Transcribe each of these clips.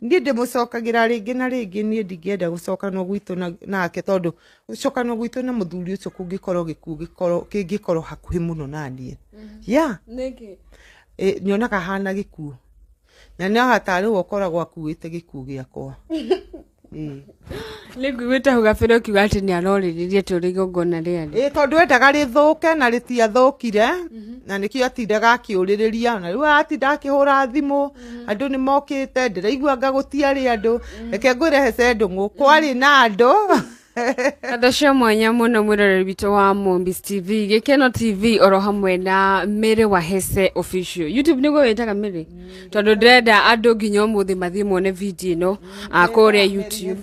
Ndiye ndimucokagira ringi na ringi nie ndingienda gucokanwo gwitu nake tondu gucokanwo gwitu na muthuri ucio kungikorwo hakuhi muno na nie. Ya niki nyonaga hana gikuo na nĩ hatari wokoragwo akuĩte gikuo giakwa. Nĩngwĩta hau gabere ũkiuga atĩ nĩarorĩrĩrie tũrĩ igongona rĩarĩ. Tondũ endaga rĩthũke na rĩtiathũkire na nĩkĩo atindaga akĩũrĩrĩria na rĩu atinda akĩhũra thimũ andũ nĩ mokĩte ndĩraiguanga gũtiarĩ andũ reke ngwĩre Hece Ndung'u kwarĩ na andũ. Andũ cia mwanya mũno mwĩroreri witũ wa Mombis TV Gĩkeno TV oro hamwe na Mary wa Hece Official. YouTube nĩguo wĩtaga Mary tondũ ndĩrenda andũ nginya ũmũthĩ mathiĩ muone video ĩno kũrĩa YouTube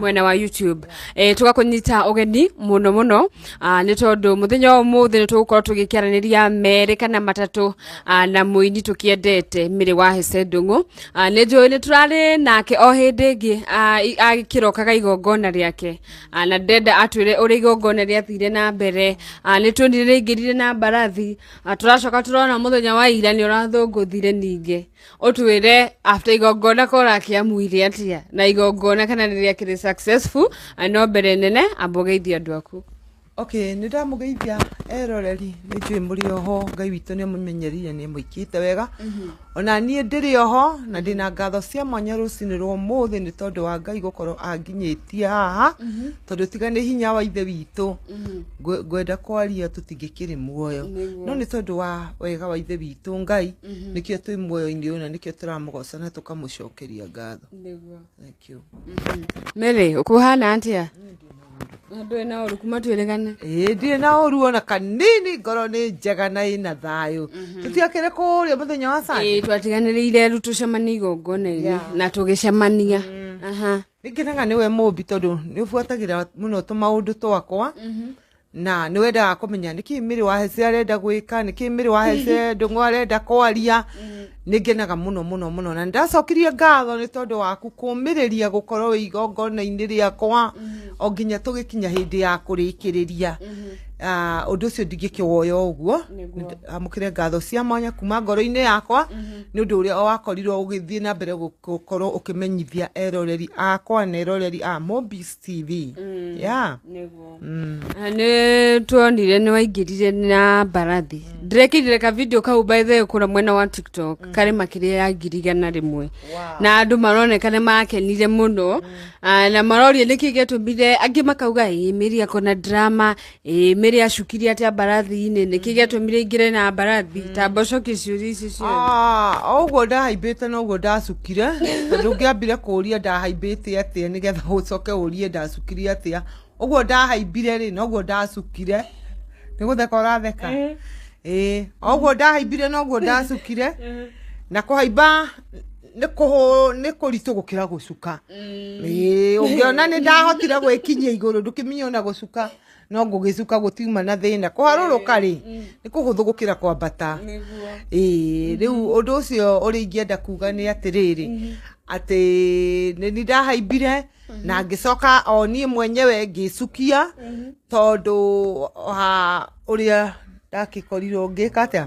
mwena wa YouTube. Tũgakũnyita ũgeni mũno mũno nĩ tondũ mũthenya wa ũmũthĩ nĩ tũgũkorwo tũgĩkĩaranĩria merĩ kana matatũ na mũini tũkĩendete Mary wa Hece Ndung'u. Nĩ njũĩ nĩ tũrarĩ nake o hĩndĩ ĩngĩ agĩkĩrokaga igongona riake na ndenda atwire uri igongona riathire na mbere ni tuonire ingirire na mbarathi turacoka turona muthenya wa ira ni urathunguthire ninge utwire after igongona kora kiamuire atia na igongona kana riakire successful no mbere nene ambogeithia andu aku. Okay, ndamugeithia eroreri nĩ njũĩ mũrĩ oho Ngai witũ nĩ mũmenyerire nĩ mũikĩte wega. Ona niĩ ndĩrĩ oho na ndĩna ngatho cia mwanya rũcinĩ rwa ũmũthĩ nĩ tondũ wa Ngai gũkorwo anginyĩtie haha tondũ tiga nĩ hinya wa ithe witũ ngwenda kwaria tũtingĩkĩrĩ muoyo no nĩ tondũ wa wega wa ithe witũ Ngai nĩkĩo twĩ muoyo-inĩ ũyũ na nĩkĩo tũramũgoca na tũkamũcokeria ngatho. Thank you. Mary ukuhana atia? Ndwe na oru kuma tweregane. Ndire na oru ona kanini ngoro nĩ njega na ina thayũ. Tutiakĩre kũrĩa mũthenya wa Sunday. Twatiganĩrĩire rĩu tũcemanie igongona-inĩ na tũgĩcemania. Nĩngenaga nĩwe mũmbi tondũ nĩ ũbuatagĩra mũno tũmaũndũ twakwa na nĩ wendaga kũmenya nĩkĩ Mary wa Hece arenda gwĩka nĩkĩ Mary wa Hece Ndung'u arenda kwaria. Nĩngenaga mũno mũno mũno na ndacokirie ngatho nĩ tondũ waku kũmĩrĩria gũkorwo igongona-inĩ rĩakwa o nginya tũgĩkinya hĩndĩ ya kũrĩkĩrĩria. Ũndũ ũcio ndingĩkĩwoya ũguo amũkĩre ngatho cia mwanya kuma ngoro-inĩ yakwa nĩ ũndũ ũrĩa wakorirwo ũgĩthiĩ na mbere gũkorwo ũkĩmenyithia eroreri akwa na eroreri a Mombis TV. Nĩ tuonire nĩ waingĩrire na mbarathi ndĩrekĩrire ka video kau by the way kũra mwena wa TikTok karĩ makĩria ya 100,000 na andũ maroneka nĩ makenire mũno na maroria nĩkĩ gĩtũmire angĩ makauga Mary akona drama Mary acukirie atia mbarathi-inĩ nĩkĩ gĩtũmire ingĩre na mbarathi ta mbocoki ciũria ici ciothe. Ũguo ndahaimbĩte noguo ndacukire tondũ ngĩambire kũũria ndahaimbĩte atĩa nĩgetha ũcoke ũrie ndacukirie atĩa. Ũguo ndahaimbire rĩ noguo ndacukire nĩ gũtheka ũratheka. Ũguo ndahaimbire noguo ndacukire na kũhaimba nĩ kũritũ gũkĩra gũcuka. Ũngĩona nĩ ndahotire gwĩkinyia igũrũ ndũkĩmenya ona gũcuka no ngũgĩcuka gũtiuma na thĩna kũharũrũka rĩ nĩ kũhũthũ gũkĩra kwambata. Rĩu ũndũ ũcio ũrĩa ingĩenda kuga nĩ atĩrĩrĩ atĩ nĩ ndahaimbire na ngĩcoka o niĩ mwenyewe ngĩcukia tondũ ũrĩa ndakĩkorirwo ngĩka atĩa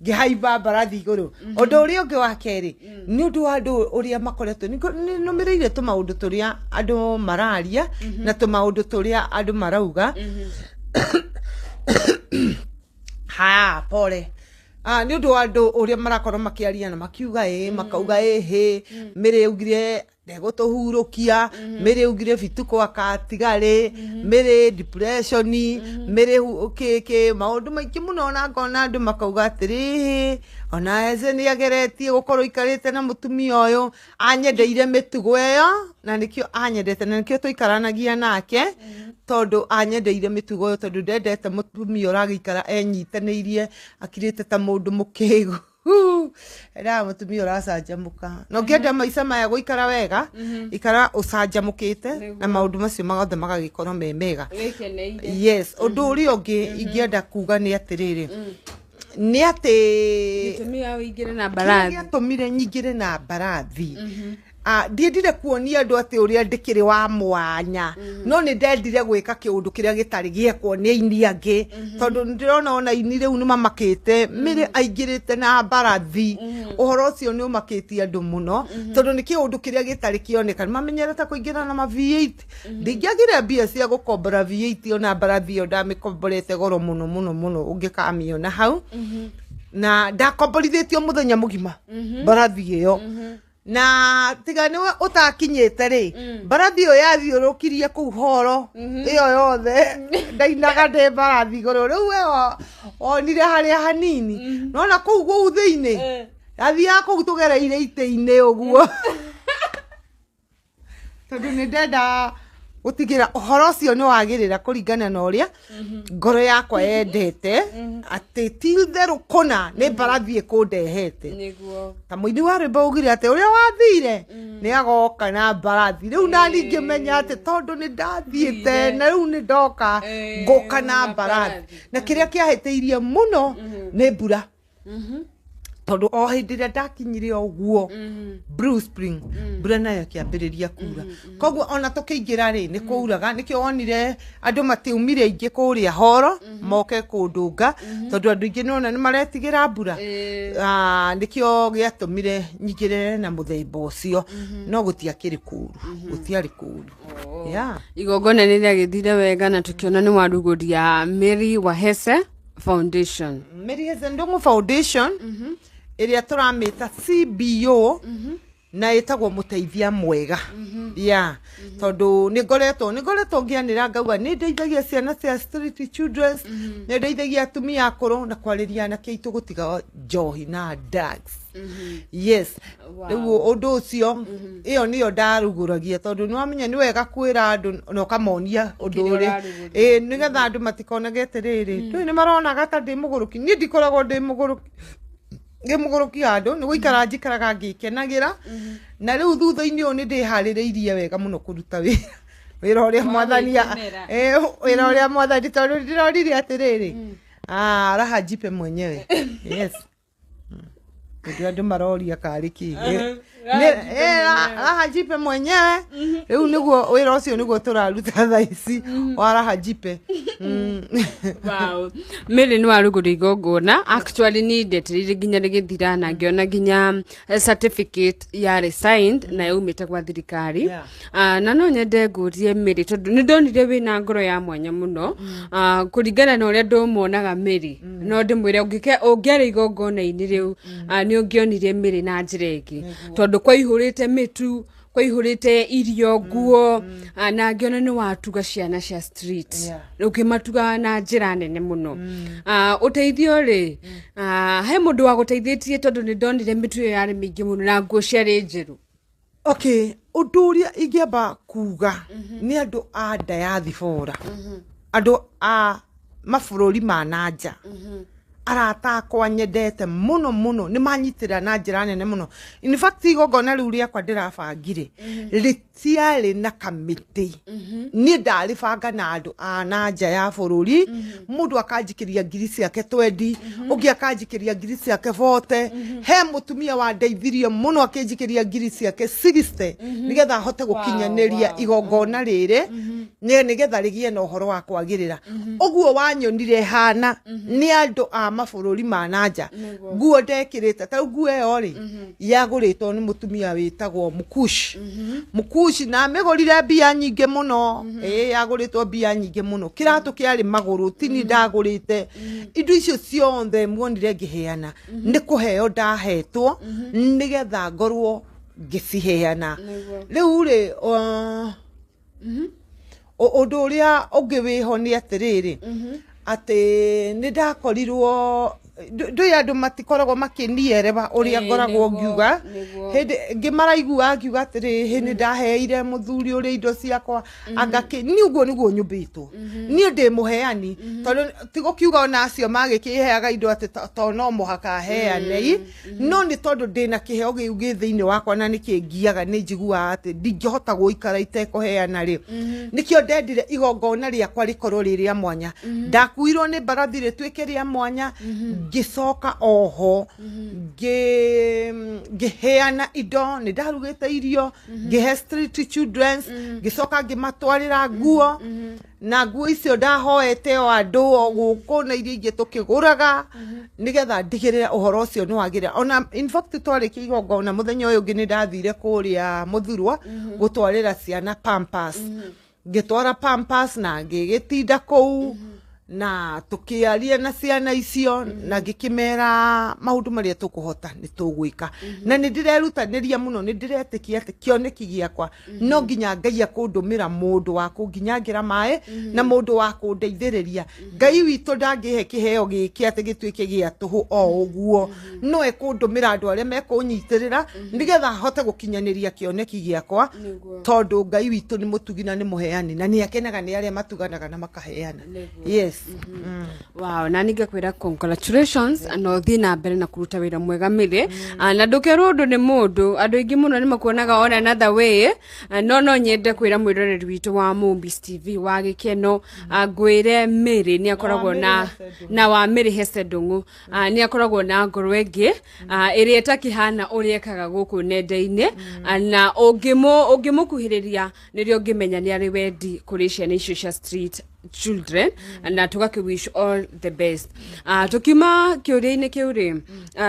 ngĩhaimba mbarathi igũrũ. Ũndũ ũrĩa ũngĩ wa kerĩ nĩ ũndũ wa andũ ũrĩa makoretwo nĩ nũmĩrĩire tũmaũndũ tũrĩa andũ mararia na tũmaũndũ tũrĩa andũ marauga. Pole. Nĩ ũndũ wa andũ ũrĩa marakorwo makĩaria na makiuga makauga Mary augire ndegũtũhurũkia Mary augire Bituko akatigarĩ Mary depression Mary maũndũ maingĩ mũno ona ngona andũ makauga atĩrĩ ona Hece nĩ ageretie gũkorwo ikarĩte na mũtumia ũyũ anyendeire mĩtugo ĩyo na nĩkĩo anyendete na nĩkĩo tũikaranagia nake tondũ anyendeire mĩtugo ĩyo tondũ ndendete mũtumia ũragĩikara enyitanĩirie akirĩte ta mũndũ mũkĩgu. Era mũtumia ũracanjamũka no ngĩenda maica maya gũikara wega ikara ũcanjamũkĩte na maũndũ macio magothe magagĩkorwo me mega. Yes, ũndũ ũrĩa ũngĩ ingĩenda kuga nĩ atĩrĩrĩ nĩ atĩ gĩtũmire nyingĩre na mbarathi ndiendire kuonia andu ati uria ndikiri wa mwanya no ni ndendire gwika kiundu kiria gitari giekwo ni aini angi tondu ndirona ona aini riu ni mamakite mire aingirite na mbarathi uhoro ucio ni umakitie andu muno tondu ni kiundu kiria gitari kioneka mamenyerete kuingira na ma V8 ndingiagire mbia cia gukombora V8 ona mbarathi yo ndamikomborete goro muno ungikamiona hau na ndakomborithitio muthenya mugima mbarathi iyo na tiga niwe utakinyete ri mbarathi yo yathiurukirie ku horo iyo yothe ndainaga ndi mbarathi goro riu we onire haria hanini nona kuu guu thiini athia kuu tugereire ite-ini uguo tondu ni ndenda gutigira uhoro ucio ni wagirira kuringana na uria ngoro yakwa yendete ati till the rukuna ni mbarathi ikundehete niguo ta muini wa rwimbo ugire ati uria wathire ni agoka na mbarathi riu nani ngimenya ati tondu ni ndathiite na riu ni ndoka ngoka na mbarathi na kiria kiahiteirie muno ni mbura tondu o hindi ria ndakinyire oguo Blue Spring mbura nayo kiambiriria kura koguo ona tukiingira ri ni kuuraga nikio wonire andu matiumire aingi kuria horo moke kundunga tondu andu aingi nona ni maretigira mbura nikio giatumire nyigire na muthemba ucio no gutiakiri kuru gutiari kuru igongona ni ria githire wega na tukiona ni waruguria Mary Wahese Foundation Ndungu Foundation iria turamita CBO na itagwo muteithia mwega tondu ni ngoretwo ngianira ngauga ni ndeithagia ciana cia street children ni ndeithagia atumia akuru na kwariria na kiitu gutiga njohi na drugs yes riu undu ucio iyo niyo ndaruguragia tondu ni wamenya ni wega kwira andu no kamonia undu uri nigetha andu matikonage atiriri tu ni maronaga ta ndi muguruki ni ndikoragwo ndi muguruki ngimuguruki andu ni guikara njikaraga ngikenagira na riu thutha-ini uyu ni ndiharireirie wega muno kuruta wira uria mwathani wira uria mwathani tondu ndirorire atiriri raha jipe mwenyewe yes ndio andu maroria kariki raha jipe mwenyewe riu niguo wira ucio niguo turaruta thaici wa raha jipe wow Mary ni waruguri igongona actually ni ndetirire nginya rigithira na ngiona nginya certificate ya resigned na yumite kwa thirikari na no nyende ngurie Mary tondu ni ndonire wina ngoro ya mwanya muno kuringana na uria ndomonaga Mary no ndimwire ungiari igongona-ini riu ni ungionire Mary na njira ingi tondu kwaihurite mitu kwaihurite irio nguo na ngiona ni watuga ciana cia street ukimatuga na njira nene muno uteithio ri he mundu wa guteithĩtie tondu ni ndonire mitu yo yari mingi muno na nguo ciari njeru undu uria ingiamba kuga ni andu a diaspora andu a mabururi ma nanja arata akwa nyendete muno ni manyitira na njira nene muno in fact igongona riu riakwa ndirabangire ritiari na kamiti ni ndaribanga na andu a nanja ya bururi mundu akanjikiria ngiri ciake 20 ungi akanjikiria ngiri ciake 40 he mutumia wa ndeithirie muno akinjikiria ngiri ciake 60 nigetha hote gukinyaniria igongona riri nigetha rigie na uhoro wa kwagirira uguo wanyonire hana ni andu a mabururi ma nanja nguo ndekirite ta nguo iyo ri yaguritwo ni mutumia witagwo Mukushi na megorire mbia nyingi muno yaguritwo mbia nyingi muno kiratu kiari maguru tini ndagurite indo icio ciothe muonire ngiheana ni kuheo ndahetwo nigetha ngorwo ngiciheana riu ri undu uria ungi wiho ni atiriri ati ni ndakorirwo ndui andu matikoragwo makiniereba uria ngoragwo ngiuga hindi ngimaraigua ngiuga atiri hindi ndaheire muthuri uria indo ciakwa angaki ni uguo niguo nyumbitwo ni ndi muheani tondu tigo kiuga ona acio magikiheaga indo ati to no muhaka heane no ni tondu ndina kiheo giugi thiini wakwa na nikingiaga ni njigua ati ndingihota guikara itekuheana ri nikio ndendire igongona riakwa rikorwo riria mwanya ndakuirwo ni mbarathi ritwike ria mwanya ngicoka oho ngiheana indo ni ndarugite irio ngihe street children ngicoka ngimatwarira nguo na nguo icio ndahoete o andu o guku na irio ingi tukiguraga nigetha ndigirira uhoro ucio ni wagira ona in fact twariki igongona muthenya uyu ngi ni ndathire kuria muthurwa gutwarira ciana pampers ngitwara pampers na ngigitinda kou na tukiaria na ciana icio na ngikimera maundu maria tukuhota ni tugwika na ni ndirerutaniria muno ni ndiretikia ati kioneki giakwa no nginya Ngai akundumira mundu wa kunginyangira mai na mundu wa kundeithiriria Ngai witu ndangihe kiheo giki ati gitwike gia tuhu o uguo no ekundumira andu aria mekunyitirira nigetha hote gukinyaniria kioneki giakwa tondu Ngai witu ni mutugina ni muheani na ni akenaga ni aria matuganaga na makaheana yes. Wow, na ningekwira congratulations no thi na mbere na kuruta wira mwega mire na ndukerwo ndu ni mundu andu ingi muno ni makuonaga on another way no nyende kwira mwiroreri witu wa Movies TV wa gikeno ngwire Mary ni akoragwo na wa Mary Hesse Ndungu ni akoragwo na ngoro ingi iria itakihana uriekaga guku nenda-ini na ungimukuhiriria nirio ngimenya ni ari wendi kuri ciana icio cia street children na tugakiwish all the best tukima kiuria-ini kiu ri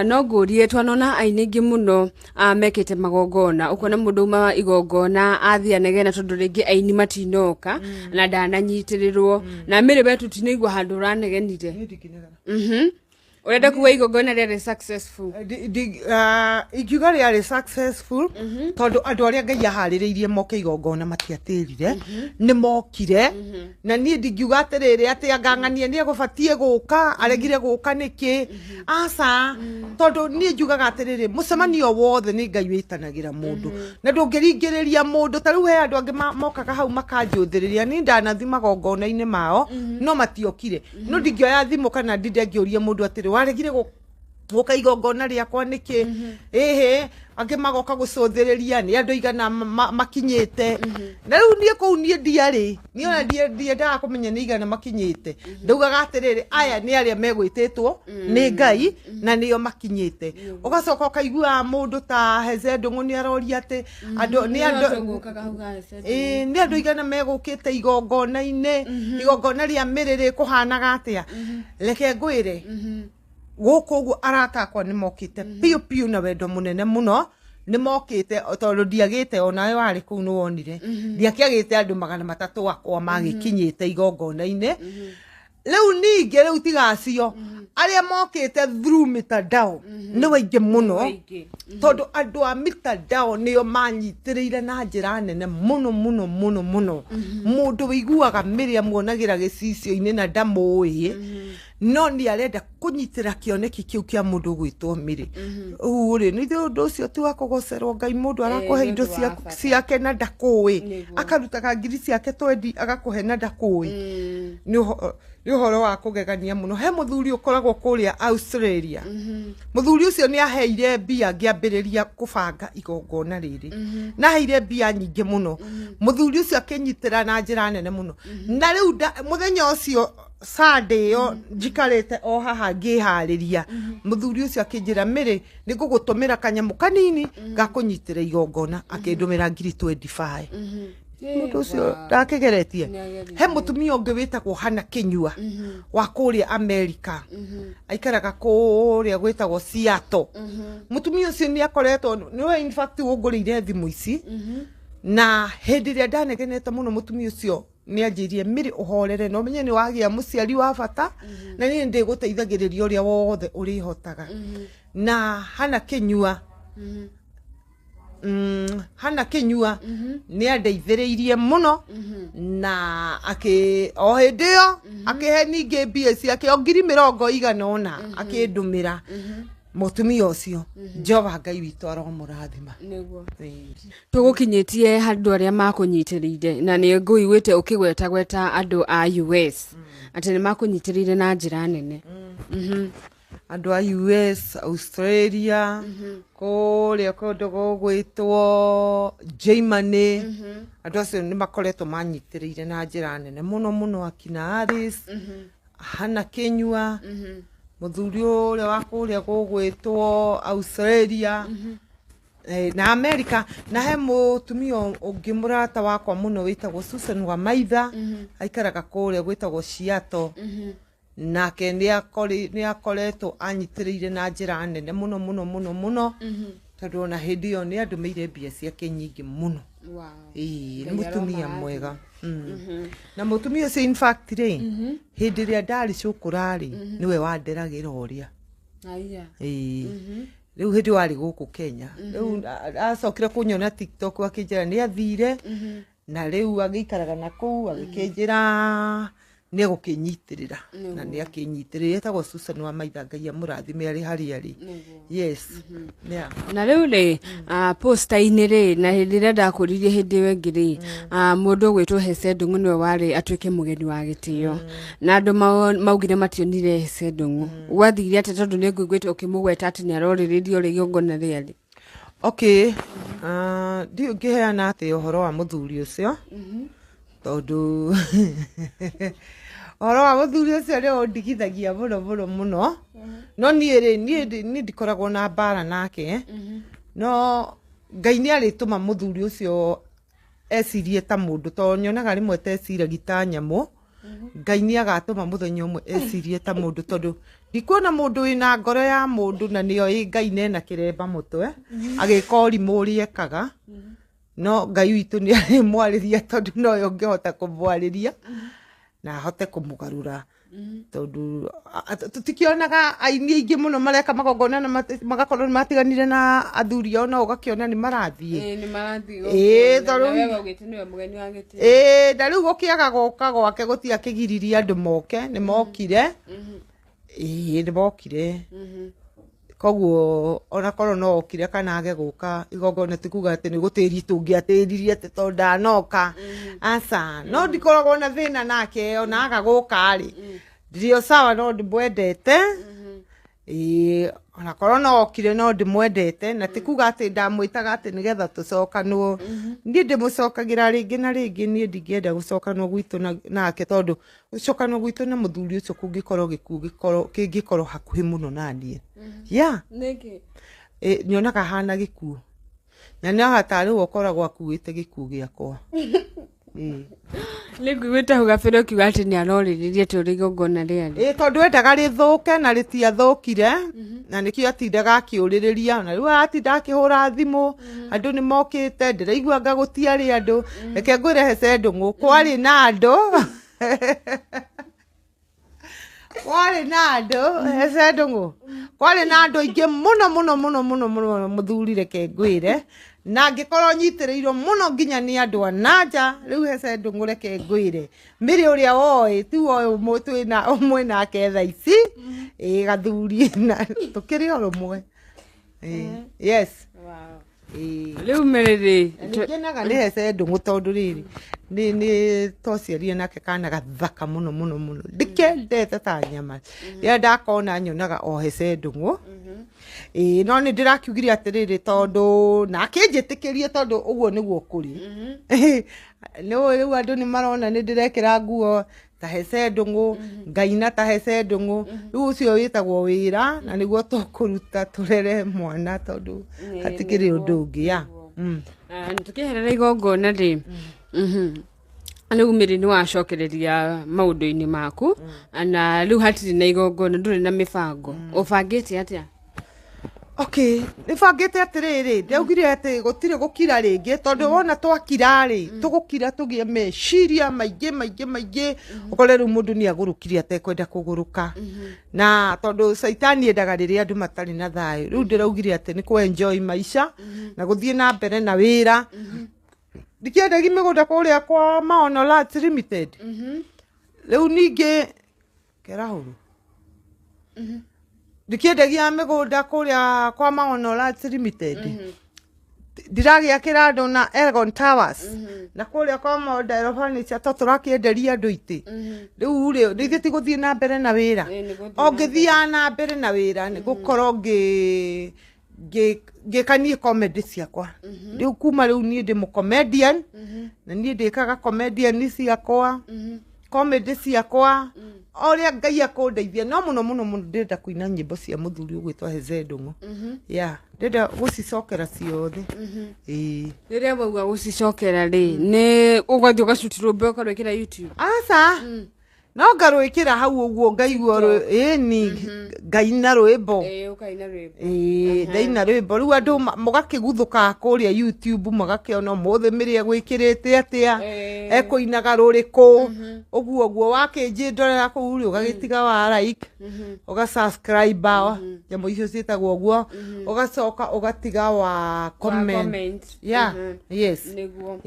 no ngurie twanona ainigi muno mekete magongona ukona mundu uma igongona athia negena tondu ringi aini matinoka na ndananyitirirwo na Mary betu tinaigwa handu ranegenire urenda kuwa igongona ria successful ikiuga ria successful tondu andu aria Ngai ahaririirie moke igongona matiatirire ni mokire na nie ndingiuga atiriri ati angang'anie ni agubatie guka aregire guka niki aca tondu nie njugaga atiriri mucemanio wothe ni Ngai witanagira mundu na ndungiringiriria mundu tariu he andu angi mokaga hau makanjuthiriria ni ndanathi magongona-ini mao no matiokire no ndingioya thimu kana ndinde ngiuria mundu atiri waregire guka igongona riakwa niki angi magoka gucuthiriria ni andu igana makinyite na riu nie kou nie ndiari ni ona ndiendaga kumenya ni igana makinyite ndaugaga atiriri aya ni aria megwititwo ni Ngai na nio makinyite ugacoka ukaigua mundu ta Hesse Ndungu ni aroria ati andu ni andu igana megukite igongona-ini igongona ria Mary kuhanaga atia reke ngwire guku arata akwa ni mokite piu na wendo munene muno ni mokite tondu ndiagite ona wari kuu ni wonire ndiakiagite andu 300 akwa magikinyite igongona-ini riu ninge riu tigacio aria mokite through mitandao ni waingi muno tondu andu a mitandao nio manyitiriire na njira nene muno mundu wiguaga Mary amuonagira gicicio-ini na ndamui no ni arenda kunyitira kioneki kiu kia mundu gwitwo Mary uri ni undu ucio ti wa kugocerwo Ngai mundu arakuhe indo ciake na ndakui akarutaga ngiri ciake twendi agakuhe na ndakui ni uhoro wa kugegania muno he muthuri ukoragwo kuria Australia muthuri ucio ni aheire mbia ngiambiriria kubanga igongona riri na heire mbia nyingi muno muthuri ucio akinyitira na njira nene muno na riu muthenya ucio Sunday yo njikarite o haha ngihariria muthuri ucio akinjira Mary ni ngugutumira kanyamu kanini gakunyitira igongona akindumira ngiri 25 mundu ucio ndakigeretie he mutumia ungi witagwo Hannah Kinyua wa kuria America aikaraga kuria gwitagwo Seattle mutumia ucio ni akoretwo ni in fact ungurire thimu ici na hindi ria ndanegenete muno mutumia ucio ni anjirie Mary uhorere no menye ni wagia muciari wa bata na ni ndi guteithagiriria uria wothe urihotaga na Hannah Kinyua Hannah Kinyua ni andeithiriirie muno na o hindio akihe ninge mbia ciake o ngiri 100 akindumira mutumia ucio Jehova Ngai witu aromurathima niguo tugukinyitie handu aria makunyitirire na ni nguiguite ukigweta andu a US ati ni makunyitirire na njira nene andu a US Australia kuria kundu gugwitwo Germany andu acio ni makoretwo manyitirire na njira nene muno akina Alice Hannah Kinyua muthuri uria wa kuria gugwitwo Australia na America na he mutumia ungi murata wakwa muno witagwo Susan wa Maitha aikaraga kuria gwitagwo Seattle nake ni akoretwo anyitiriire na njira nene muno tondu ona hindi yo ni andumeire mbia ciake nyingi muno. Ni mutumia mwega. Na mutumia ucio in fact ri hindi ria ndari cukurari niwe wanderagira uria riu hindi wari guku Kenya riu acokire kunyona TikTok akinjira ni athire na riu agikaraga na kuu agikinjira ni gukinyitirira na ni akinyitirira tagwo Susan wa Maitha Ngai amurathime ari hari yes na riu ri poster-ini ri na hindi ria ndakuririe hindi wengi ri mundu gwitwo Hece Ndung'u niwe wari atuike mugeni wa gitio na andu maugire mationire Hece Ndung'u wathire ate tondu ni ngwigwite ukimugweta ati ni aroriririo ri gongona riari. Okay ndio ngiheana ati uhoro wa muthuri ucio tondu oro wa muthuri ucio ri undigithagia muno no ni ndikoragwo na mbara nake no Ngai ni arituma muthuri ucio esirie ta mundu to nyonaga rimwe teciragia ta nyamu Ngai ni agatuma muthenya umwe esirie ta mundu tondu ndikuona mundu wina ngoro ya mundu na nio Ngai nena kiremba mutwe agikori muri ekaga no Ngai witu ni ari mwariria tondu no yo ngihota kumwariria na hote kumugarura tondu tutikionaga aini aingi muno mareka magongona na magakorwo matiganire na athuri ao no ugakiona ni marathie ni marathie tondu wewe ugite niwe mugeni wa gitio na riu gukiaga goka gwake gutia kigiriria andu moke ni mokire ni mokire koguo ona korwo no okire kana age guka igongona tikuga ati ni gutiri tungiatiririe ati to ndanoka asa no ndikoragwo na thina nake ona aga guka ri ndirio sawa no ndimwendete ona korwo no okire no ndimwendete na tikuga ati ndamwitaga ati nigetha tucokanwo ni ndimucokagira ringi na ringi ni ndingienda gucokanwo gwitu nake tondu gucokanwo gwitu na muthuri ucio kungikorwo kingikorwo hakuhi muno nanie niki nyonaga hana gikuo na ni ahatari ukoragwo akuite gikuo giakwa Ngwigwite hugabira ukiuga ati ni aroriririe turi gongona riari tondu endaga rithuke na ritiathukire na nikio atindaga akiuririria na riu atinda akihura thimu andu ni mokite ndiraigua anga gutiari andu reke ngwire Hece Ndung'u kwari na andu kwari na andu Hece Ndung'u kwari na andu aingi muno muthuri reke ngwire na ngikorwo nyitiriirwo muno nginya ni andu ananja riu Hece Ndung'u reke ngwire miri uria woi tu woi mutwina umwe nake tha ici gathuri na tukiri orumwe yes riu miriri ngenaga ni Hece Ndung'u tondu riri ni tociarie nake kana gathaka muno ndikendete ta nyama ria ndakona nyonaga o Hece Ndung'u no ni ndirakiugire atiriri tondu nake njitikirie tondu uguo niguo kuri no riu andu ni marona ni ndirekira nguo ta Hece Ndung'u ngaina ta Hece Ndung'u riu ucio witagwo wira na niguo tukuruta turere mwana tondu hatikiri undu ungi tukiherera igongona ri riu miri ni wacokereria maundu-ini maku na riu hatiri na igongona nduri na mibango ubangite atia Okay, nibangite atiriri ndaugire ati gutire gukira ringi tondu wona twakira ri tugukira tugie meciria maingi ukore riu mundu ni agurukire atekwenda kuguruka na tondu saitani endaga riria andu matari na thayu riu ndiraugire ati ni ku enjoy maisha na guthie na mbere na wira ndikiendagi migunda kuria kwa Maono Lands Limited riu ningi kerahuru ndikiendagia migunda kuria kwa Maono Lands Limited ndiragiakira andu na Elgon Towers na kuria kwa Model Furniture turakienderia andu iti riu ri ndithi tiguthie na mbere na wira ongithia na mbere na wira ni gukorwo ngikanie comedy ciakwa riu kuma riu ni ndi mu comedian na ni ndikaga comedian ciakwa comedy ciakwa oria Ngai akundeithia no muno ndenda kuina nyimbo cia muthuri ugwitwa Heze Ndung'u ndenda gucicokera ciothe riria wauga gucicokera ri ni ugathio gacutirwo mbe ukarwikira YouTube asa no ngarwikira hau uguo ngaigua ni ngaina rwimbo ukaina rwimbo ndaina rwimbo riu andu mugakiguthuka kuria YouTube magakiona mothe miria gwikirite atia ekuinaga ruriku uguo wakinjindorera kuu ri ugagitiga wa like ugasubscribe nyamu icio cietagwo uguo ugacoka ugatiga wa comment yes niguo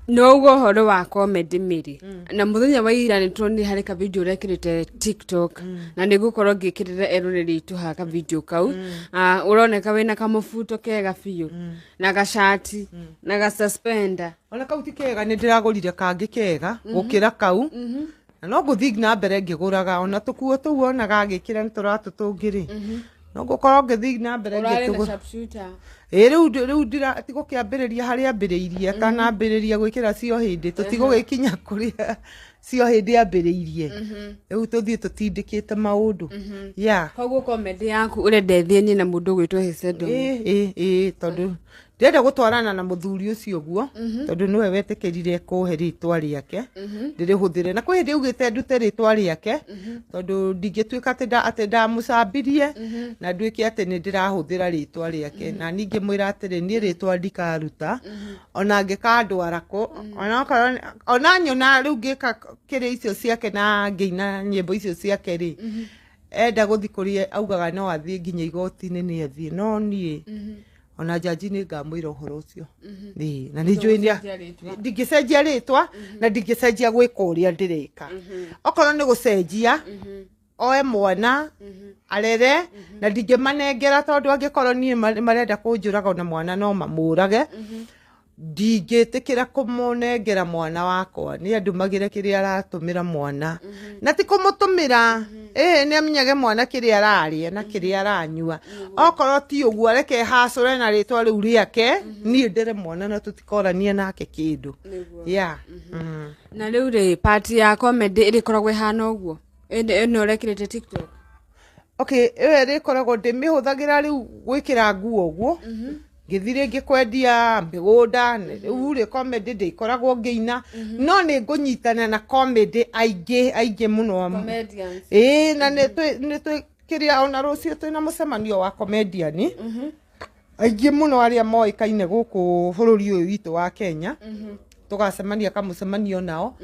no ugo horo wa comedy miri na muthenya wa ira ni turoni hari ka video rekirite TikTok na nigukorwo ngikirira eroreri itu ha ka video kau uroneka wena kamufuto kega biu na gashati na ga suspender ona kau ti kega ni ndiragurire kangi kega gukira kau na no guthi na mbere ngiguraga ona tukuo tuona gagikira ni turatutungiri no gukorwo ngithi na mbere ngitugura riu ndira tigo kiambiriria hari ambiriirie kana ambiriria gwikira cio hindi tutigo gikinya kuria cio hindi ambiriirie riu tuthie tutindikite maundu koguo comedy yaku urenda thieni na mundu gwitwo Heze Ndung'u tondu ndenda gutwarana na muthuri ucio guo tondu niwe wetikirire kuhe ritwa riake ndirihuthire na kwi hindi ugite ndute ritwa riake tondu ndingituika ati ndamucambirie na nduike ati ni ndirahuthira ritwa riake na ningi mwira atiri ni ritwa ndikaruta ona ngikandwara ku ona nyona riu ngika kiri icio ciake na ngiina nyimbo icio ciake ri enda guthi kuria augaga no athie nginya igoti-ini ni athie no nie ona jaji ni ngamwira uhoro ucio na ni njui ndingicenjia ritwa na ndingicenjia gwika uria ndirika okorwo ni gucenjia oe mwana arere na ndingimanengera tondu angikorwo ni marenda kunjuraga ona mwana no mamurage ndingitikira kumunengera mwana wakwa ni andu magire kiria aratumira mwana na ti kumutumira ni amenyage mwana kiria araria na kiria aranyua okorwo ti uguo reke hacure na ritwa riu riake ni ndere mwana na tutikoranie nake kindu na riu ri party ya comedy irikoragwo hana uguo eno rekirite TikTok ri koragwo ndimihuthagira riu gwikira nguo uguo ngithire ngikwendia mbigunda riu ri comedy ndikoragwo ngiina no ni ngunyitana na comedy aingi muno comedians na ni kiria ona rucio twina mucemanio wa comedian aingi muno aria moikaine guku bururi uyu witu wa Kenya tugacemania kamucemanio nao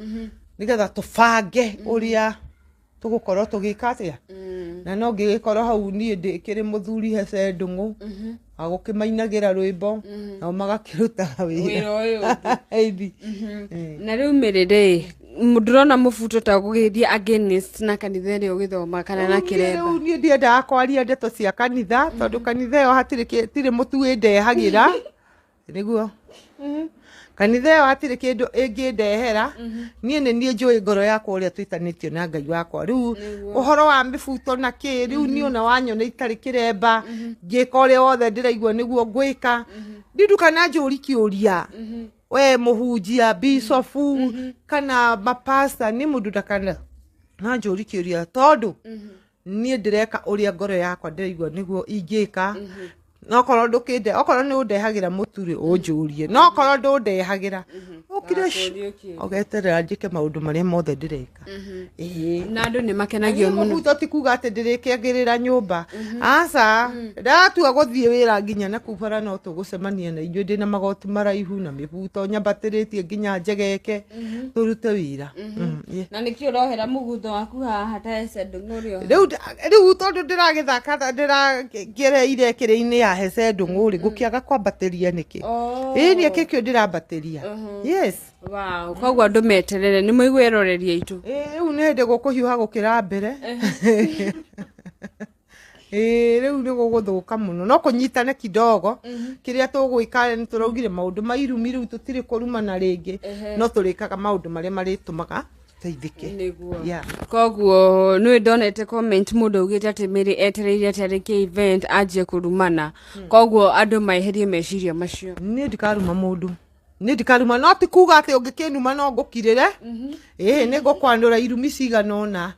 nigetha tubange uria tugukorwo tugika atia na no ngigikorwo hau ni ndikiri muthuri Heze Ndung'u agukimainagira rwimbo na magakiruta wira uyu na riu mirire ndurona mufuto ta gugithia against na kanitha ri ugithoma kana na kiremba riu ni ndiendaga kwaria ndeto cia kanitha tondu kanitha yo hatiri mutu indehagira niguo kanitha yo hatiri kindu ingindehera nie ni njui ngoro yakwa uria twitanitio na Ngai wakwa riu uhoro wa mifuto na ki riu ni ona wanyona itari kiremba ngika uria wothe ndiraigua niguo ngwika ndiduka na njuri kiuria we muhunjia bishofu kana mapasta ni mundu ndakana na njuri kiuria tondu nie ndireka uria ngoro yakwa ndiraigua niguo ingika no korwo ndukinde okorwo ni undehagira muturi unjurie no korwo ndundehagira ukire ogeterera njike maundu maria mothe ndireka na andu ni makenagio muno muto tikuga ati ndirikiagirira nyumba aca ndatua guthie wira nginya na kubara no tugucemania na inyu ndina magoti maraihu na mibuto nyambatiritie nginya njegeke turute wira na nikio urohera mugutho waku haha ta Heze Ndung'u riu tondu ndiragithaka ndiragereire kiri-ini ya Heze Ndung'u ngukiaga kwambatiria niki ni akikio ndirambatiria yes wow koguo andu meterere ni muigwe eroreria itu riu ni hindi gukuhiuha gukira mbere riu ni guguthuka muno no kunyitane kidogo kiria tugwika ni turaugire maundu mairumi riu tutiri kurumana ringi no turikaga maundu maria maritumaga teithike niguo koguo nui ndonete comment mundu ugite ati miri etereire atariki event ajie kurumana koguo andu maeherie meciria macio ni ndikaruma mundu ni ndikaruma no ti kuga ati ungikinuma no ngukirire ni ngukwandura irumi ciganona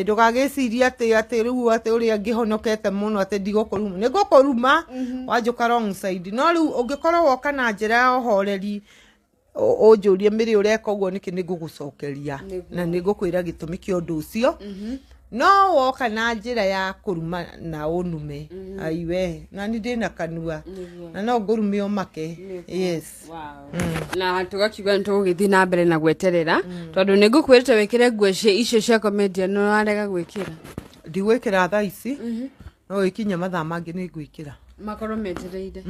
ndugagiciria ati riu ati uria ngihonokete muno ati ndigukuruma ni ngukuruma wanjuka wrong side no riu ungikorwo woka na njira ya uhoreri unjurie miri ureka uguo niki ningugucokeria na ningukwira gitumi kia undu ucio no woka na njira ya kuruma na unume aiwe na ni ndina kanua na no ngurumio make yes na tugakiuga ntugithi na mbere na gweterera tondu ningukwirite wekire nguo icio cia comedian no arega gwikira ndigwikira thaa ici no ikinya mathaa mangi ni ngwikira makorwo metereire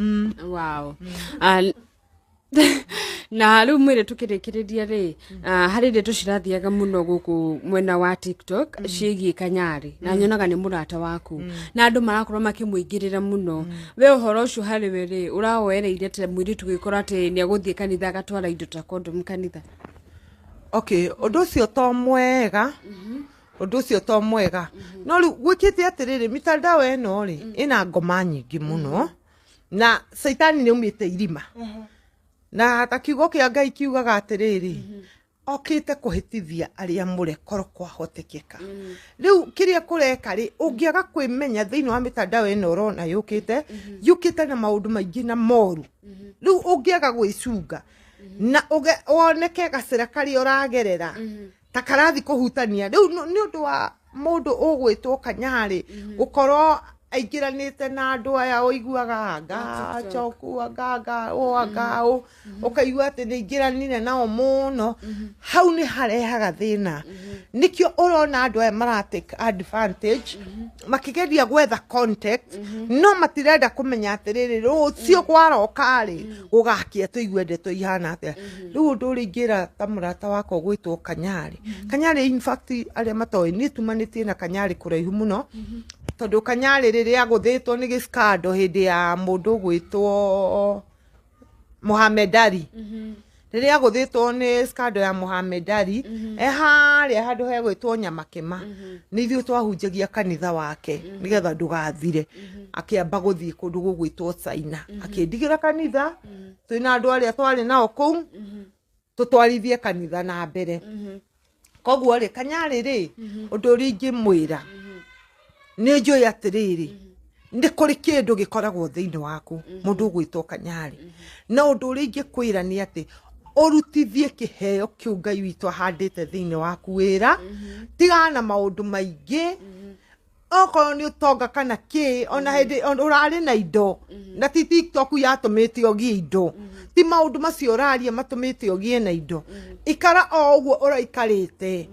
na riu mwire tukirikiria ri hari ri tucirathiaga muno guku mwena wa TikTok ciigi kanyari na nyonaga ni murata waku na andu marakorwo makimuingirira muno we uhoro ucio hari we ri urawereire te mwiri tugikora ati ni aguthie kanitha agatwara indo ta condom kanitha okay undu ucio to mwega undu ucio to mwega no riu gwikite atiriri mitandao eno ri ina ngoma nyingi muno na saitani ni umite irima na hata kiugo kia Ngai kiugaga atiriri okite kuhitithia aria mure koro kwa hotekeka riu kiria kureka ri ungiaga kwimenya thiini wa mitandao eno urona yukite na maundu maingi na moru riu ungiaga gwicunga na woneke gacira kari uragerera ta karathi kuhutania riu ni undu wa mundu ugwitwo Kanyari gukorwo aigiranite na andu aya uiguaga anga choku anga o ukaigua ati ni igiranire nao muno hau ni harehaga thina nikio urona andu aya maratake advantage makigeria gwetha contact no matirenda kumenya atiriri rucio kwaroka ri ugakia tuigwende tuihana atia riu nduringira ta murata wako gwitwo Kanyari in fact aria matoi ni tumanitie na Kanyari kuraihu muno tondu Kanyari riria guthitwo ni giskado hindi ya mundu gwitwo Mohamed Ali riria guthitwo ni skado ya Mohamed Ali hari handu he gwitwo Nyamakema ni ithu twahunjagia kanitha wake nigetha ndugathire akiamba guthie kundu gugwitwo China akindigira kanitha twina andu aria twari nao kou tutwarithie kanitha na mbere koguo ri Kanyari ri undu ringi mwira ni njoi atiriri ndi kuri kindu gikoragwo thiini waku mundu gwitwo Kanyari na undu uringi kwira ni ati urutithie kiheo kiu Ngai witu ahandite thiini waku wira tigana maundu maingi oko ni utonga kana ki ona hindi urari na indo na ti TikTok yatumite ogie indo ti maundu macio uraria matumite ogie na indo ikara o uguo uraikarite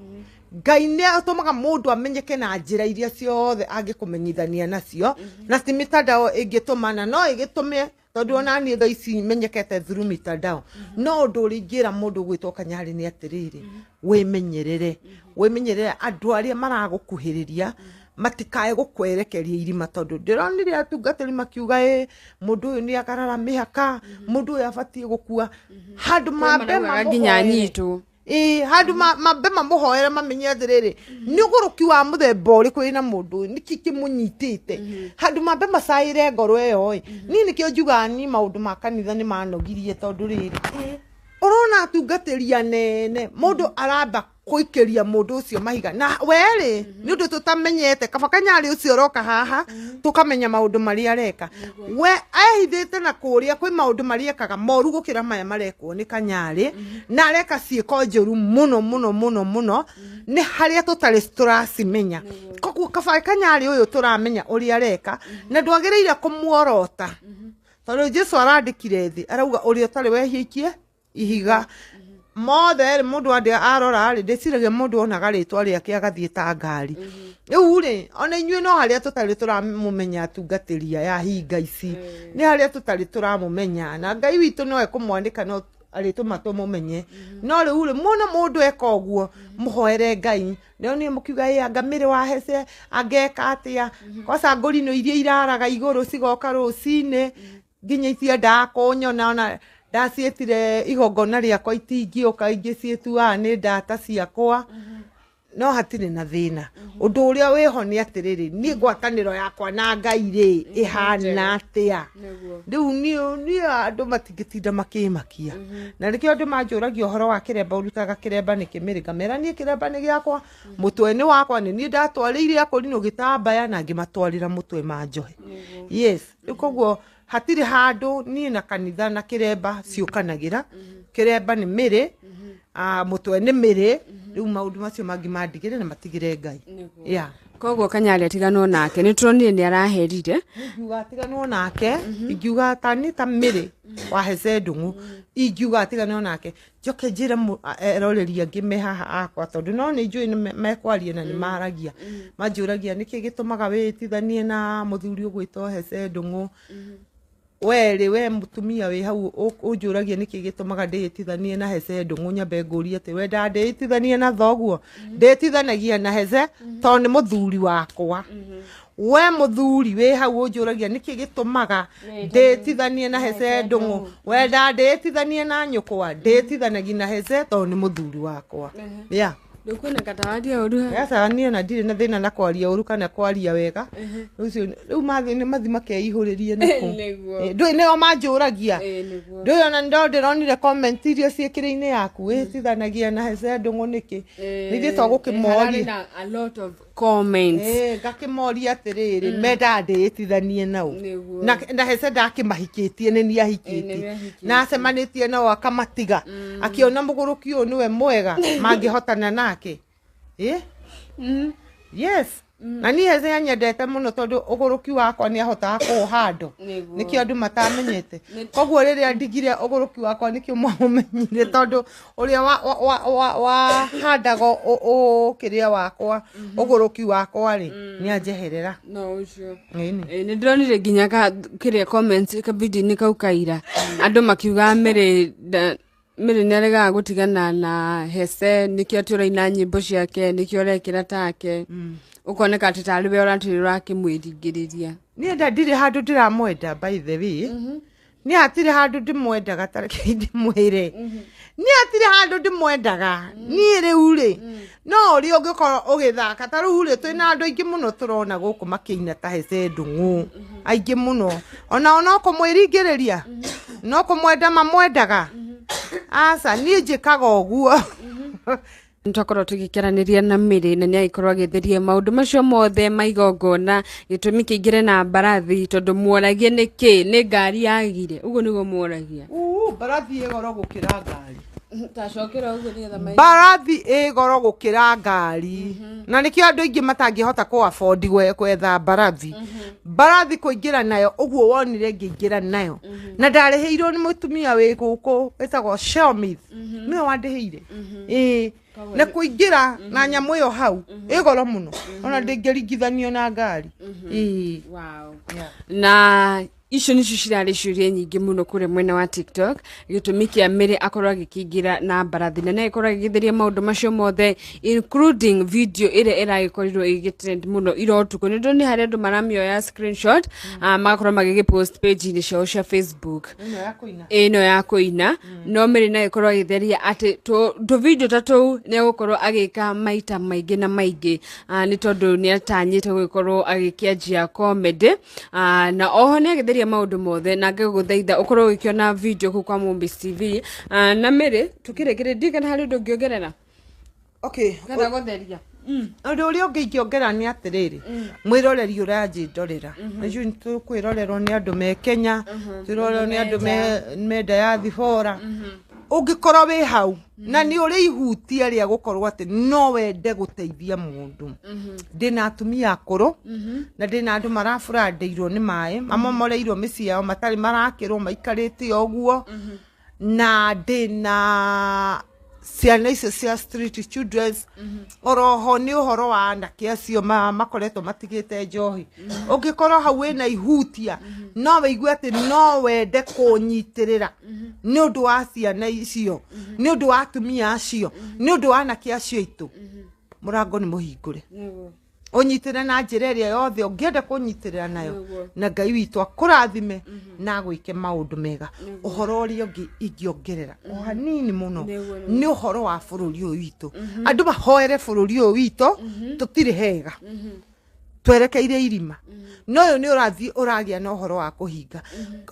Ngai ni atumaga mundu amenyeke na njira iria ciothe angikumenyithania nacio na ti mitandao ingitumana no igitume tondu ona ni thaici menyekete through mitandao no undu uringira mundu gwitwo Kanyari ni atiriri wimenyerere andu aria maragukuhiriria matikae gukwerekeria irima tondu ndironire atungatiri makiuga mundu uyu ni agarara mihaka mundu uyu abatie gukua handu mambe nginya nyitu handu mambe mamuhoere mamenye atiriri ni uguruki wa muthemba uriku ina mundu niki kimunyitite handu mambe macaire ngoro eyo ni nikio njuga ni maundu ma kanitha ni manogirie tondu riri urona atungatiria nene mundu aramba kuikeria mundu ucio mahiga na weri ni undu tutamenyete kaba Kanyari ucio roka haha tukamenya maundu maria areka we ahithite na kuria kwi maundu maria kaga moru gukira maya marekwo ni Kanyari na areka ciiko njuru muno ni haria tutari turacimenya koguo kaba Kanyari uyu turamenya uria areka na ndwagireire kumuorota tondu Jesu arandikire thi arauga uria utari wehiikie ihiga mothe mundu ande arora ri ndiciragia mundu onaga ritwa riake agathie ta ngari riu ri ona inyue no haria tutari turamumenya atungatiria ya hinga ici ni haria tutari turamumenya na Ngai witu no ekumwandika no arituma tumumenye no riu ri muona mundu eka uguo muhoere Ngai no ni mukiuga anga miri wa hece angeka atia kosa ngori no iria iraraga iguru cigoka rucine nginya icia ndakunyona ona ndacietire igongona riakwa itingioka ingi cietua ni ndata ciakwa no hatire na thina undu uria wiho ni atiriri ni ngwataniro yakwa na Ngai ri ihana atia riu ni andu matingitinda makimakia na rikio andu manjuragia uhoro wa kiremba urutaga kiremba ni kimiriga mera ni kiremba ni giakwa mutwe ni wakwa ni ndatwarire akorino gitambaya na ngimatwarira mutwe manjohe yes koguo hatire handu ni na kanitha na kiremba ciukanagira kiremba ni miri mutwe ni miri riu maundu macio mangi mandigire na matigire Ngai ya koguo Kanyari atiganwo nake ni turonire ni araherire ingiuga atiganwo nake ingiuga tani ta miri wa Hese Ndung'u ingiuga atiganwo nake njoke njire eroreria ngime haha akwa tondu no ni njui mekwaria na ni maragia manjuragia niki gitumaga witithanie na muthuri ugwitwo Hese Ndung'u we mutumia we hau unjuragia niki gitumaga nditithanie na Hese Ndung'u nyambe nguria ati we nditithanie na thoguo nditithanagia na Hese to ni muthuri wakwa we muthuri we hau unjuragia niki gitumaga nditithanie na Hese Ndung'u we nditithanie na nyukwa nditithanagia na Hese to ni muthuri wakwa ya Ndukuna katawadia uruha. Yasa niyo na ndire na thina na kwaria uru kana kwaria wega. Riu mathi makeihuririe nako. Ndui neo manjuragia. Ndui ona ndironire comment iria ciekire-ini yaku witithanagia na Hese Ndung'u niki. Nithie twagukimoria a lot of comments. Ngakimoria atiriri menda nditithanie nao. Na Hese ndakimahikitie ni niahikitie. Na acemanitie nao akamatiga. Akiona muguruki uyu niwe mwega mangihotana nake. Yes. Na ni Hese anyendete muno tondu uguruki wakwa ni ahotaga kuhando nikio andu matamenyete koguo riria ndigire uguruki wakwa nikio mwamumenyire tondu uria wa handago kiria wakwa uguruki wakwa ri ni anjeherera no ucio ni ndronire nginya kiria comments kabidi ni kaukaira andu makiuga Miri nerega gutigana na Hese nikio turaina nyimbo ciake nikio rekira take ukoneka ati tariwe orantirira kimwiringiriria ni ndire handu ndiramwenda by the way ni atire handu ndimwendaga tareke ndimwire ni atire handu ndimwendaga ni riu ri no ri ungikoro ugithaka taru ri twina andu aingi muno turona guku makiina ta Hese Ndung'u aingi muno ona kumwiringiriria no kumwenda mamwendaga asa ni njikaga uguo Ntukoro tugikeraniria na Miri na ni aikorwa getherie maundu macio mothe maigongona gitumi kiingire na mbarathi tondu muoragie niki ni ngari yagire uguo nigo muoragia mbarathi igoro gukira ngari tacokera uguo ni getha mbarathi igoro gukira ngari na nikio andu aingi matangihota ku afford gwetha mbarathi mbarathi kuingira nayo uguo wonire ngiingira nayo na ndarihirwo ni mutumia wi guku wetagwo Shelmith niwe wandiheire na kuingira na nyamu iyo hau igoro muno ona ndingiringithanio na ngari wow na icio nicio cirari ciuria nyingi muno kure mwena wa TikTok gitumi kia Miri akorwa gikingira na mbarathi na ikorwa gigitheria maundu macio mothe including video ire iraikorirwo igitrend muno irotuko nindo ni hari andu maramioya screenshot magakorwa magigipost page ini ciao cia Facebook ino ya kuina no Miri na ikorwa githeria ati to video tatu ni gukorwo agika maita maingi na maingi ni tondu ni atanyite gukorwo agikianjia comedy na oho ni agitheria maundu mothe na ngeguthaitha ukorwo ukiona video ku kwa Mombis TV na Miri tukirekere ndiga hari undu ngiongerera okay ngada gutheria undu uria ungiongerera ni atiriri mwiroreri uranjindorera nicio tukwirorerwo ni andu me Kenya turorerwo ni andu me diaspora ungikorwo wi hau na ni uri ihutia ria gukorwo ati no wende guteithia mundu ndina atumia akuru na ndina andu marafuradeirwo ni mai mamomoreirwo micii yao matari marakirwo maikarite oguo na ndina ciana icio cia street children oroho ni uhoro wa anake acio makoretwo matigite njohi ungikorwo hau wina ihutia no wigwe ati no wende kunyitirira ni undu wa ciana icio ni undu wa atumia acio ni undu wa anake acio itu murango ni muhingure onyitire na njira ĩrĩa yothe ũngĩenda kũnyitirĩra nayo na Ngai witũ akũrathime na gwĩke maũndũ mega ũhoro ũrĩa ũngĩ ingĩongerera o hanini mũno nĩ ũhoro wa bũrũri ũyũ witũ andũ mahoere bũrũri ũyũ witũ tũtirĩ hega twerekeire irima no ũyũ nĩ ũrathi ũragĩa na ũhoro wa kũhinga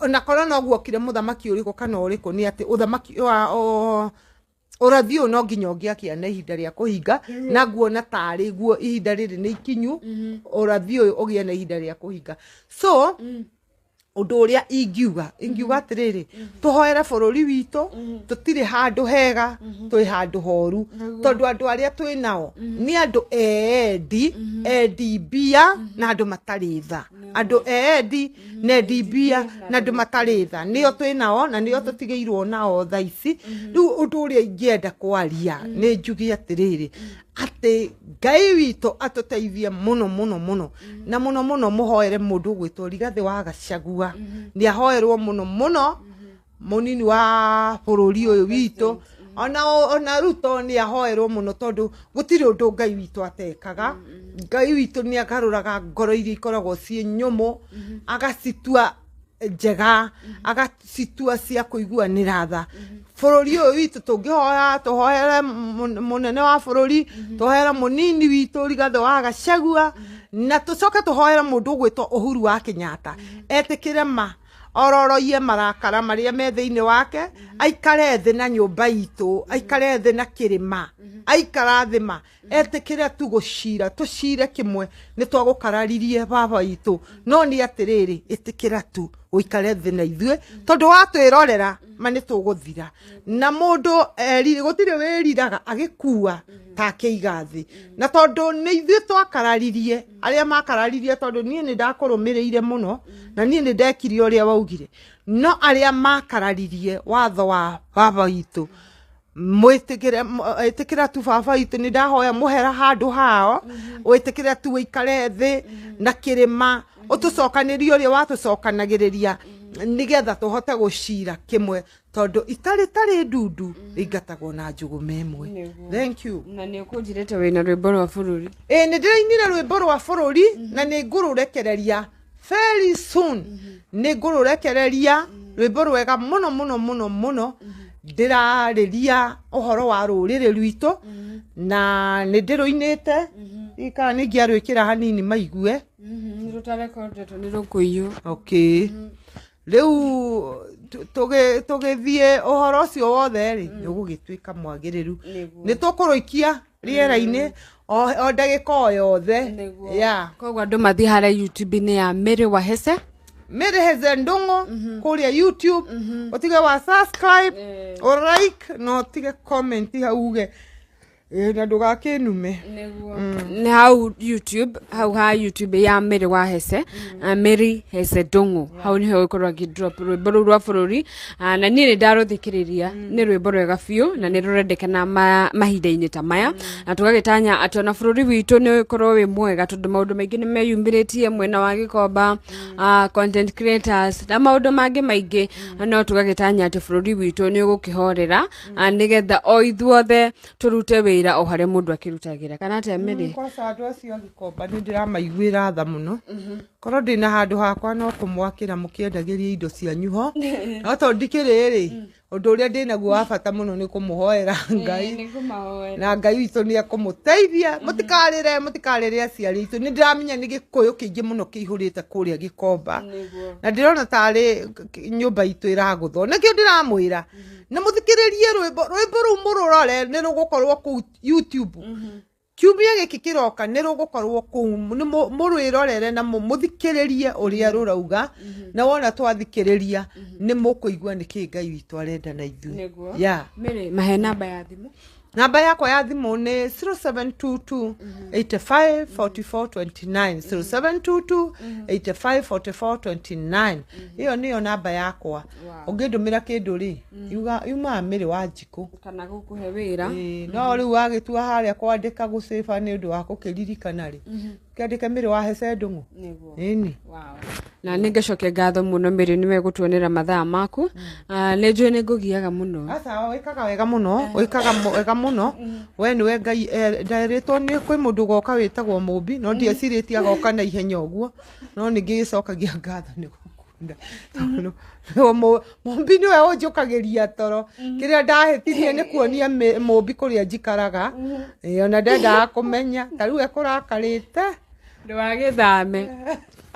ona korwo no guokire mũthamaki ũrĩkũ kana ũrĩkũ nĩ atĩ ũthamaki wa ũrathi ũyũ no nginya ũngĩakia na ihinda rĩa kũhinga na nguona tarĩ guo ihinda rĩrĩ nĩ ikinyu ũrathi ũyũ ũgĩe na ihinda rĩa kũhinga so ũndũ ũrĩa ingiuga atĩrĩrĩ tũhoere bũrũri witũ tũtirĩ handũ hega twĩ handũ horu tondũ andũ arĩa twĩ nao nĩ andũ endi mbia na andũ matarĩ tha andũ endi na endi mbia na andũ matarĩ tha nĩo twĩ nao na nĩo tũtigĩirwo nao tha ici rĩu ũndũ ũrĩa ingĩenda kwaria nĩ njuge atĩrĩrĩ atĩ Ngai witũ atũteithie mũno na mũno mũhoere mũndũ gwĩtwo Rigathĩ wa Gachagua nĩ ahoerwo mũno mũnini wa bũrũri ũyũ witũ ona Ruto nĩ ahoerwo mũno tondũ gũtirĩ ũndũ Ngai witũ atekaga Ngai witũ nĩ agarũraga ngoro iria ikoragwo ciĩ nyũmũ agacitua njega agacitua cia kũiguanĩra tha bũrũri ũyũ witũ tũngĩhoya tũhoere mũnene wa bũrũri tũhoere mũnini witũ Rigathĩ wa Gachagua na tũcoke tũhoere mũndũ gwĩtwo Uhuru wa Kenyatta etĩkĩre ororoie marakara marĩa me thĩinĩ wake aikare thĩ na nyũmba itũ aikare thĩ na kĩrĩma aikara thĩma etĩkĩre tu gũcira tũcire kĩmwe nĩ twagũkararirie baba itũ no nĩ atĩrĩrĩ ĩtĩkĩra tu ũikare thĩ na ithuĩ tondũ watwĩrorera ma nĩ tũgũthira na mũndũ gũtirĩ wĩriraga agĩkua ta kĩiga thĩ na tondũ nĩ ithuĩ twakararirie arĩa makararirie tondũ niĩ nĩ ndakũrũmĩrĩire mũno na niĩ nĩ ndekire ũrĩa waugire no arĩa makararirie watho wa baba itũ mwĩtĩkĩra tu baba itũ nĩ ndahoya mũhera handũ hao wĩtĩkĩra tu wĩikare thĩ na kĩrĩma ũtũcokanĩrie ũrĩa watũcokanagĩrĩria nigetha tũhote gũcira kĩmwe tondu itarĩ ndundu ingatagwo na njũgũ memwe. Thank you. Na nĩ ũkũnjirĩte wĩna rwĩmbo rwa bũrũri. Nĩ ndĩrainire rwĩmbo rwa bũrũri na nĩ ngũrũrekereria very soon. Nĩ ngũrũrekereria rwĩmbo rwega mũno ndĩrarĩria ũhoro wa rũrĩrĩ rwitũ na nĩ ndĩrũinĩte ika nĩ ngĩarwĩkĩra hanini maigue. Nĩ rũtarekondetwo nĩ rũkũiyũ. Okay. Rĩu tũgĩthiĩ ũhoro ũcio wothe rĩ nĩ ũgũgĩtuĩka mwagĩrĩru nĩ tũkũrũikia rĩera-inĩ o ndagĩka o yothe. Koguo andũ mathiĩ harĩa YouTube-inĩ ya Mary Wahese Ndung'u kũrĩa YouTube ũtige wa subscribe o like no tige comment hau uge na ndũgakĩnume nĩ hau YouTube ha YouTube ya Mary Wahese Mary Hese Ndung'u hau nĩho ũkorwo drop rwĩmbo rũu rwa bũrũri na niĩ nĩ ndarũthikĩrĩria nĩ rwĩmbo rwega biũ na nĩ rũrendekana mahinda-inĩ ta maya na tũgagĩtanya atĩ ona bũrũri witũ nĩ ũkorwo wĩ mwega tondũ maũndũ maingĩ nĩ meyumĩrĩtie mwena wa Gĩkomba content creators na maũndũ mangĩ maingĩ no tũgagĩtanya atĩ bũrũri witũ nĩ ũgũkĩhorera nĩgetha o ithuothe tũrute wĩra o harĩa mũndũ akĩrutagĩra kana atĩa Mary. Kosa andũ acio a Gĩkomba nĩ ndĩramaiguĩra tha mũno korwo ndĩna handũ hakwa no kũmwakĩra mũkĩendagĩria indo cianyu ho no tondũ ndikĩrĩ rĩ ũndũ ũrĩa ndĩnaguo wa bata mũno nĩ kũmũhoera Ngai na Ngai witũ nĩ akũmũteithia mũtikarĩre aciari aitũ nĩ ndĩramenya nĩ Gĩkũyũ kĩingĩ mũno kĩihũrĩte kũrĩa Gĩkomba na ndĩrona tarĩ nyũmba itũ ĩragũthwo nĩkĩo ndĩramwĩra na mũthikĩrĩrie rwĩmbo rũu mũrũrore nĩ rũgũkorwo kũu YouTube kiumia gĩkĩ kĩroka nĩ rũgũkorwo kũu mũrwĩrorere na mũthikĩrĩrie ũrĩa rũrauga na wona twathikĩrĩria nĩ mũkũigua nĩkĩ Ngai witũ arenda na ithuĩ. Mary mahe namba ya thimũ. Namba yakwa ya thimũ nĩ 0722 85 44 29 0722 85 44 29 iyo nĩyo namba yakwa. Ũngĩndũmĩra kĩndũ rĩ yumaga Mary Wanjikũ kana gũkũhe wĩra no rĩu wagĩtua harĩa kwandĩka gũcĩba nĩ ũndũ wa gũkĩririkana rĩ kiandike Mary wa Hese Ndung'u ini wow na ningecokia ngatho muno Mary niwe gutuonera mathaa maku ne njue ni ngugiaga muno asa wikaga wega muno wega muno we niwe Ngai ndairitwo ni kwi mundu goka witagwo Mumbi no ndieciritie agoka na ihenya uguo no ningi gicokagia ngatho ni gukunda Mumbi niwe unjukagiria toro kiria ndahetirie ni kuonia Mumbi kuria njikaraga ona ndenda kumenya tariu ekurakarite ndwagithame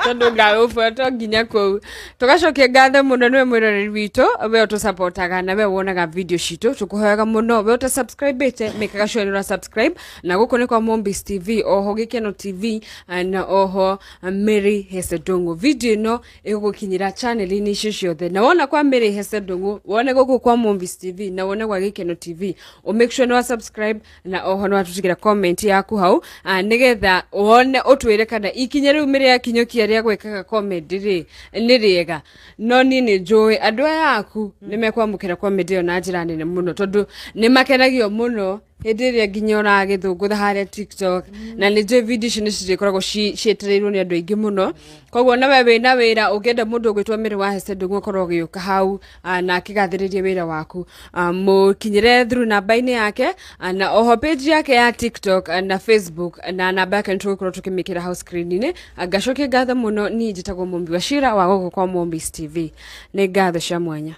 tondu ngarubuata nginya kou tugacokia ngatho muno niwe mwiroreri witu we utusupportaga na we wonaga video citu tukuhoyaga muno we utasubscribe ite mekaga sure ni subscribe na guku ni kwa Mombis TV oho Gikeno TV na oho Mary Hese Ndung'u video no igukinyira channel ini ciothe na wona kwa Mary Hese Ndung'u wone guku kwa Mombis TV na wone kwa Gikeno TV o make sure no subscribe na oho no atutikira comment yaku hau nigetha wone utwire kana ikinya riu Mary yakinyokia ria gwikaga comedy ri ni riega no ni njui andu ayaku nimekwamukira comedy ona njira nene muno tondu nimakenagio muno hindi ria nginya uragithungutha haria TikTok na ni njui video ici ni cikoragwo cietireirwo ni andu aingi muno koguo na we wina wira ukienda mundu gwitwa Mary wa Hese Ndung'u akorwo giuka hau na akigathiririe wira waku mukinyire through namba ini yake na oho page yake ya TikTok na Facebook na namba yake ntukorwo tukimikira hau screen ini ngacokia ngatho muno ni njitagwo Mumbi wa Shira wa guku kwa Mombis TV ni ngatho cia mwanya.